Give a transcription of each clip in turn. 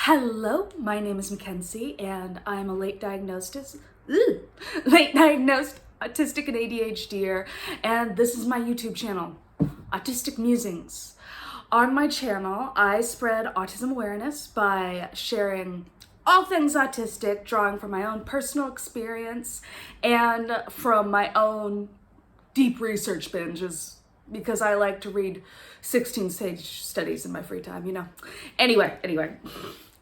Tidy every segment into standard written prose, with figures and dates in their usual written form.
Hello, my name is Mackenzie, and I'm a late diagnosed autistic and ADHDer, and this is my YouTube channel, Autistic Musings. On my channel, I spread autism awareness by sharing all things autistic, drawing from my own personal experience and from my own deep research binges, because I like to read 16-page studies in my free time, you know. Anyway,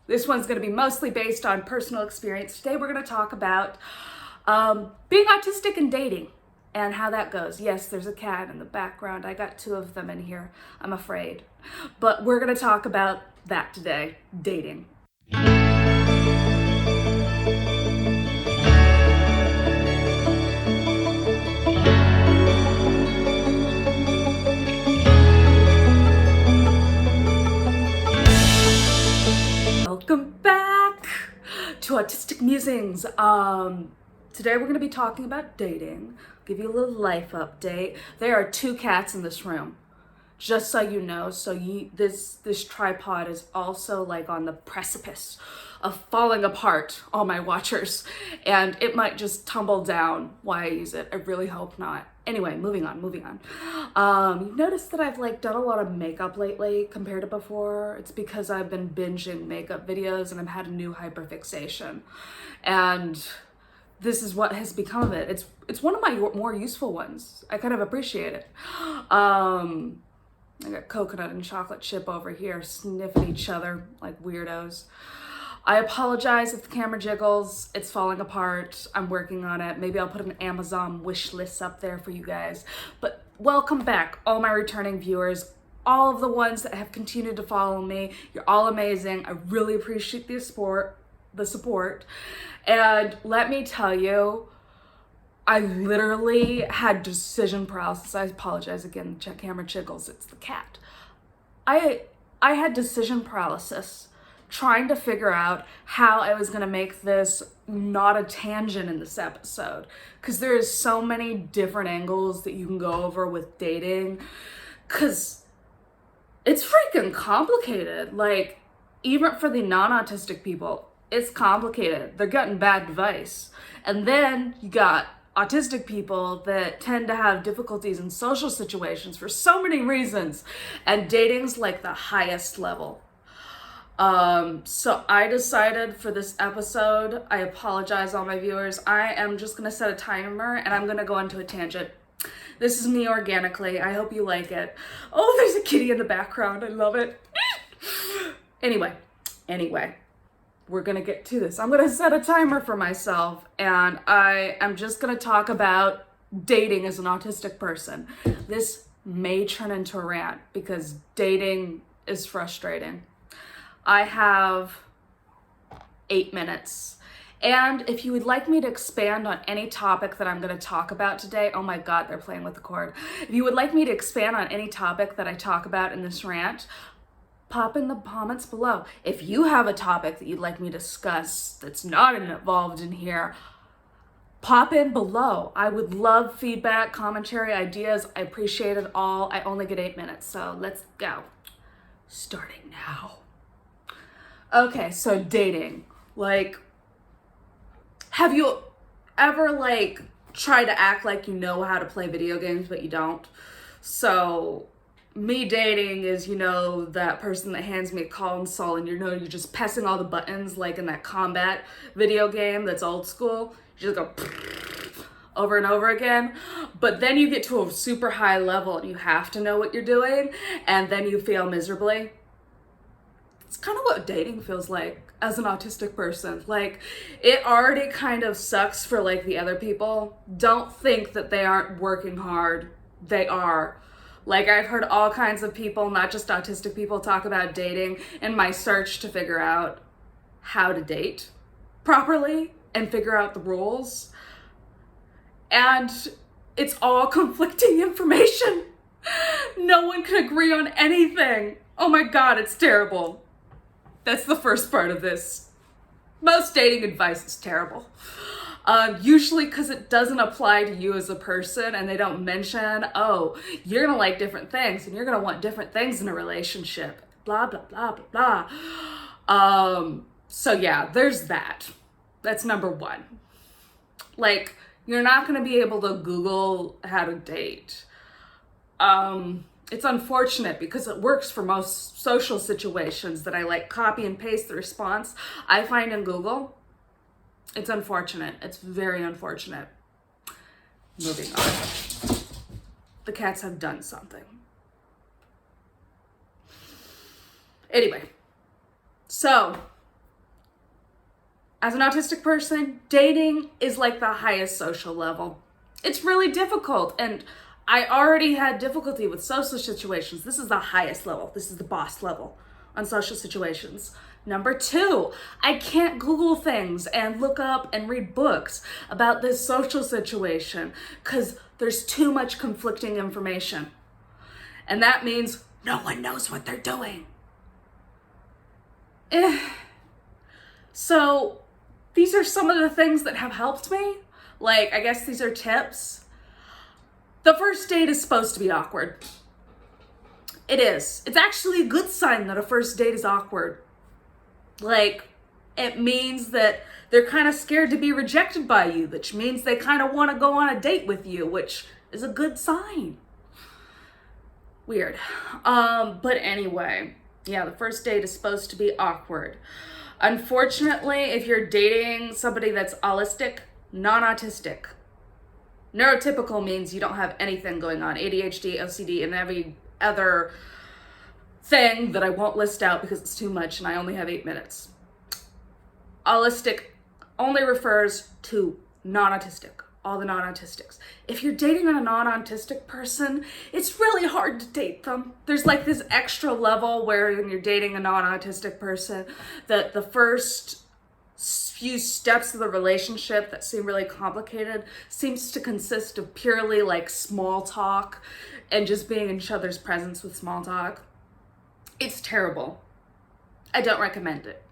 this one's going to be mostly based on personal experience. Today we're going to talk about being autistic and dating and how that goes. Yes, there's a cat in the background. I got two of them in here, I'm afraid. But we're going to talk about that today, dating. Welcome back to Autistic Musings. Today we're going to be talking about dating. I'll give you a little life update. There are two cats in this room, just so you know. So this tripod is also like on the precipice of falling apart, all my watchers, and it might just tumble down while I use it. I really hope not. Anyway, moving on. You've noticed that I've done a lot of makeup lately compared to before. It's because I've been binging makeup videos and I've had a new hyperfixation. And this is what has become of it. It's one of my more useful ones. I kind of appreciate it. I got coconut and chocolate chip over here sniffing each other like weirdos. I apologize if the camera jiggles. It's falling apart. I'm working on it. Maybe I'll put an Amazon wish list up there for you guys. But welcome back, all my returning viewers, all of the ones that have continued to follow me. You're all amazing. I really appreciate the support. And let me tell you, I literally had decision paralysis. I apologize again, the camera jiggles. It's the cat. I had decision paralysis trying to figure out how I was going to make this not a tangent in this episode, because there is so many different angles that you can go over with dating, because it's freaking complicated. Like, even for the non-autistic people, it's complicated. They're getting bad advice. And then you got autistic people that tend to have difficulties in social situations for so many reasons, and dating's like the highest level. So I decided for this episode, I apologize all my viewers, I am just gonna set a timer and I'm gonna go into a tangent. This is me organically. I hope you like it. Oh, there's a kitty in the background. I love it. Anyway, we're gonna get to this. I'm gonna set a timer for myself, and I am just gonna talk about dating as an autistic person. This may turn into a rant because dating is frustrating. I have 8 minutes. And if you would like me to expand on any topic that I'm going to talk about today, oh my God, they're playing with the cord. If you would like me to expand on any topic that I talk about in this rant, pop in the comments below. If you have a topic that you'd like me to discuss that's not involved in here, pop in below. I would love feedback, commentary, ideas. I appreciate it all. I only get 8 minutes, so let's go. Starting now. Okay, so dating. Have you ever try to act like you know how to play video games but you don't? So me dating is, that person that hands me a console and you're just pressing all the buttons like in that combat video game that's old school. You just go over and over again. But then you get to a super high level and you have to know what you're doing, and then you fail miserably. It's kind of what dating feels like as an autistic person. It already kind of sucks for the other people. Don't think that they aren't working hard. They are. I've heard all kinds of people, not just autistic people, talk about dating in my search to figure out how to date properly and figure out the rules. And it's all conflicting information. No one can agree on anything. Oh my God, it's terrible. That's the first part of this. Most dating advice is terrible. Usually because it doesn't apply to you as a person, and they don't mention, oh, you're gonna like different things and you're gonna want different things in a relationship. Blah, blah, blah, blah, blah. So yeah, there's that. That's number one. Like, you're not going to be able to Google how to date. It's unfortunate because it works for most social situations that I like copy and paste the response I find in Google. It's unfortunate. It's very unfortunate. Moving on. The cats have done something. Anyway, so as an autistic person, dating is like the highest social level. It's really difficult, and I already had difficulty with social situations. This is the highest level. This is the boss level on social situations. Number two, I can't Google things and look up and read books about this social situation because there's too much conflicting information. And that means no one knows what they're doing. So these are some of the things that have helped me. Like, I guess these are tips. The first date is supposed to be awkward. It is. It's actually a good sign that a first date is awkward. Like, it means that they're kind of scared to be rejected by you, which means they kind of want to go on a date with you, which is a good sign. Weird. But anyway, yeah, the first date is supposed to be awkward. Unfortunately, if you're dating somebody that's autistic, non-autistic. Neurotypical means you don't have anything going on. ADHD, OCD, and every other thing that I won't list out because it's too much and I only have 8 minutes. Autistic only refers to non-autistic, all the non-autistics. If you're dating a non-autistic person, it's really hard to date them. There's like this extra level where when you're dating a non-autistic person, that the first few steps of the relationship that seem really complicated seems to consist of purely like small talk and just being in each other's presence with small talk. It's terrible. I don't recommend it.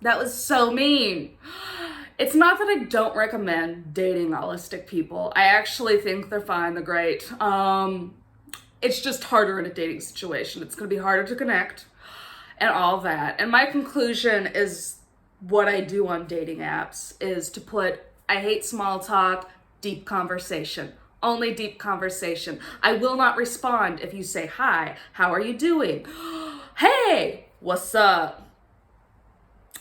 That was so mean. It's not that I don't recommend dating autistic people. I actually think they're fine, they're great. It's just harder in a dating situation. It's gonna be harder to connect and all that. And my conclusion is what I do on dating apps is to put, I hate small talk, deep conversation. Only deep conversation. I will not respond if you say, hi, how are you doing? Hey, what's up?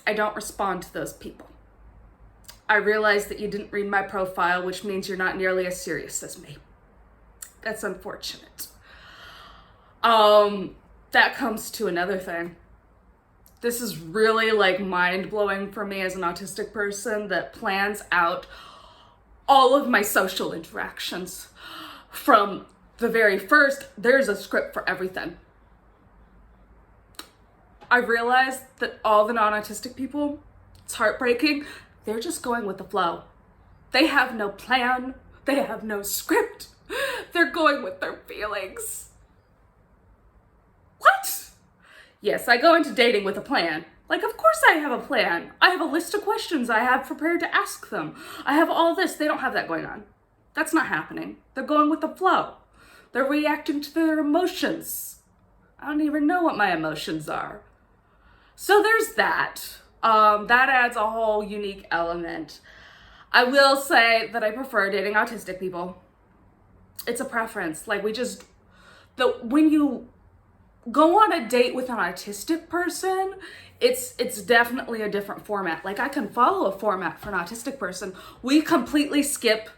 I don't respond to those people. I realize that you didn't read my profile, which means you're not nearly as serious as me. That's unfortunate. That comes to another thing. This is really like mind-blowing for me as an autistic person that plans out all of my social interactions. From the very first, there's a script for everything. I realized that all the non-autistic people, it's heartbreaking, they're just going with the flow. They have no plan, they have no script, they're going with their feelings. What? Yes, I go into dating with a plan. Like, of course I have a plan. I have a list of questions I have prepared to ask them. I have all this. They don't have that going on. That's not happening. They're going with the flow. They're reacting to their emotions. I don't even know what my emotions are. So there's that. That adds a whole unique element. I will say that I prefer dating autistic people. It's a preference. Like, when you go on a date with an autistic person, it's definitely a different format. Like, I can follow a format for an autistic person. We completely skip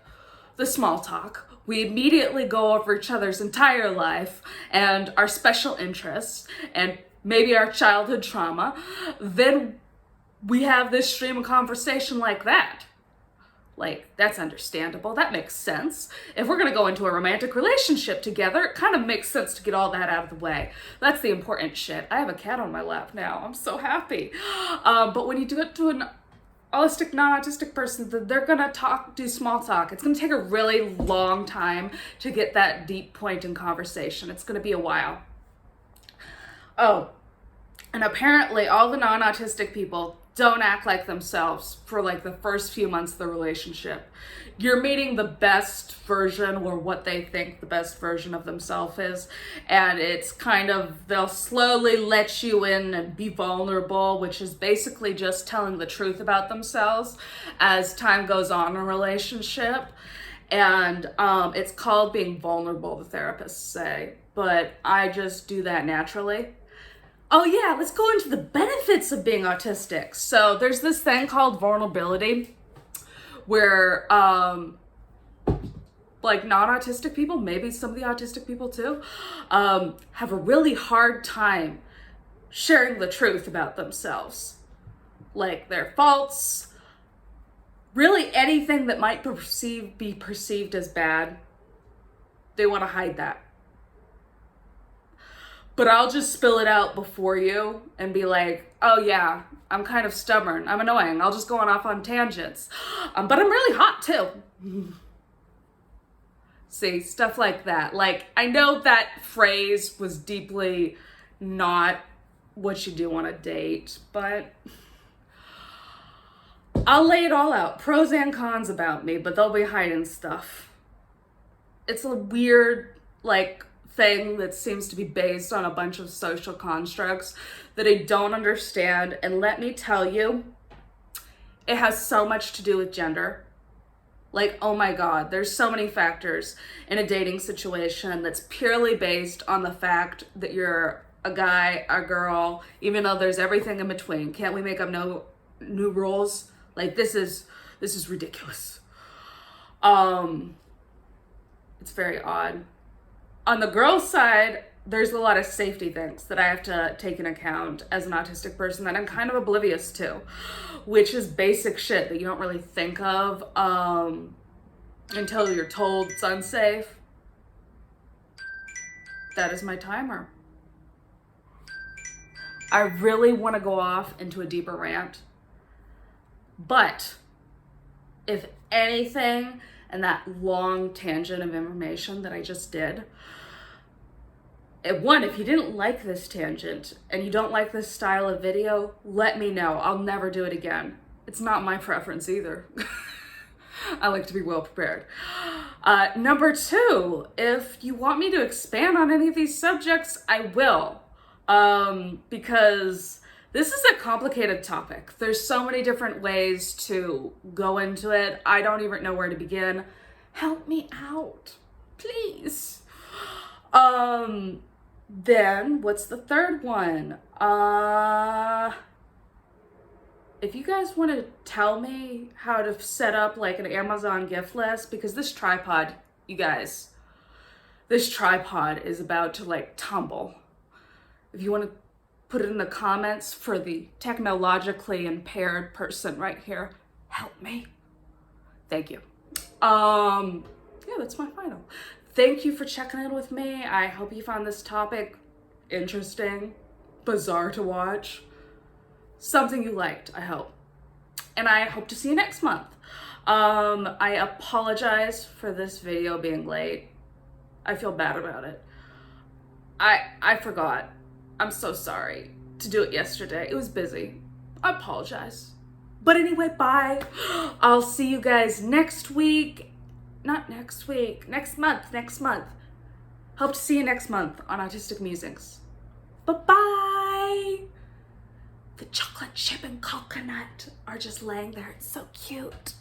the small talk. We immediately go over each other's entire life and our special interests and maybe our childhood trauma. Then we have this stream of conversation like that. Like, that's understandable. That makes sense. If we're going to go into a romantic relationship together, it kind of makes sense to get all that out of the way. That's the important shit. I have a cat on my lap now. I'm so happy. But when you do it to an autistic, non-autistic person, they're going to do small talk. It's going to take a really long time to get that deep point in conversation. It's going to be a while. Oh, and apparently all the non-autistic people don't act like themselves for like the first few months of the relationship. You're meeting the best version, or what they think the best version of themselves is. And it's kind of, they'll slowly let you in and be vulnerable, which is basically just telling the truth about themselves as time goes on in a relationship. And it's called being vulnerable, the therapists say, but I just do that naturally. Oh yeah, let's go into the benefits of being autistic. So there's this thing called vulnerability where like non-autistic people, maybe some of the autistic people too, have a really hard time sharing the truth about themselves. Like their faults, really anything that might be perceived as bad, they want to hide that. But I'll just spill it out before you and be like, oh yeah, I'm kind of stubborn. I'm annoying. I'll just go off on tangents. But I'm really hot too. See, stuff like that. Like, I know that phrase was deeply not what you do on a date, but I'll lay it all out. Pros and cons about me, but they'll be hiding stuff. It's a weird, like, thing that seems to be based on a bunch of social constructs that I don't understand. And let me tell you, it has so much to do with gender. Like, oh my God, there's so many factors in a dating situation that's purely based on the fact that you're a guy, a girl, even though there's everything in between. Can't we make up no new rules? Like, this is ridiculous. It's very odd. On the girl's side, there's a lot of safety things that I have to take into account as an autistic person that I'm kind of oblivious to, which is basic shit that you don't really think of until you're told it's unsafe. That is my timer. I really want to go off into a deeper rant, but if anything, and that long tangent of information that I just did, one, if you didn't like this tangent and you don't like this style of video, let me know. I'll never do it again. It's not my preference either. I like to be well prepared. Number two, if you want me to expand on any of these subjects, I will. Because this is a complicated topic. There's so many different ways to go into it. I don't even know where to begin. Help me out, please. Then what's the third one? If you guys want to tell me how to set up like an Amazon gift list, because this tripod, you guys, this tripod is about to like tumble. If you want to put it in the comments for the technologically impaired person right here, help me. Thank you. Yeah, that's my final. Thank you for checking in with me. I hope you found this topic interesting, bizarre to watch, something you liked, I hope. And I hope to see you next month. I apologize for this video being late. I feel bad about it. I forgot. I'm so sorry to do it yesterday. It was busy. I apologize. But anyway, bye. I'll see you guys next week. Not next week, next month. Hope to see you next month on Autistic Musings. Bye-bye. The chocolate chip and coconut are just laying there. It's so cute.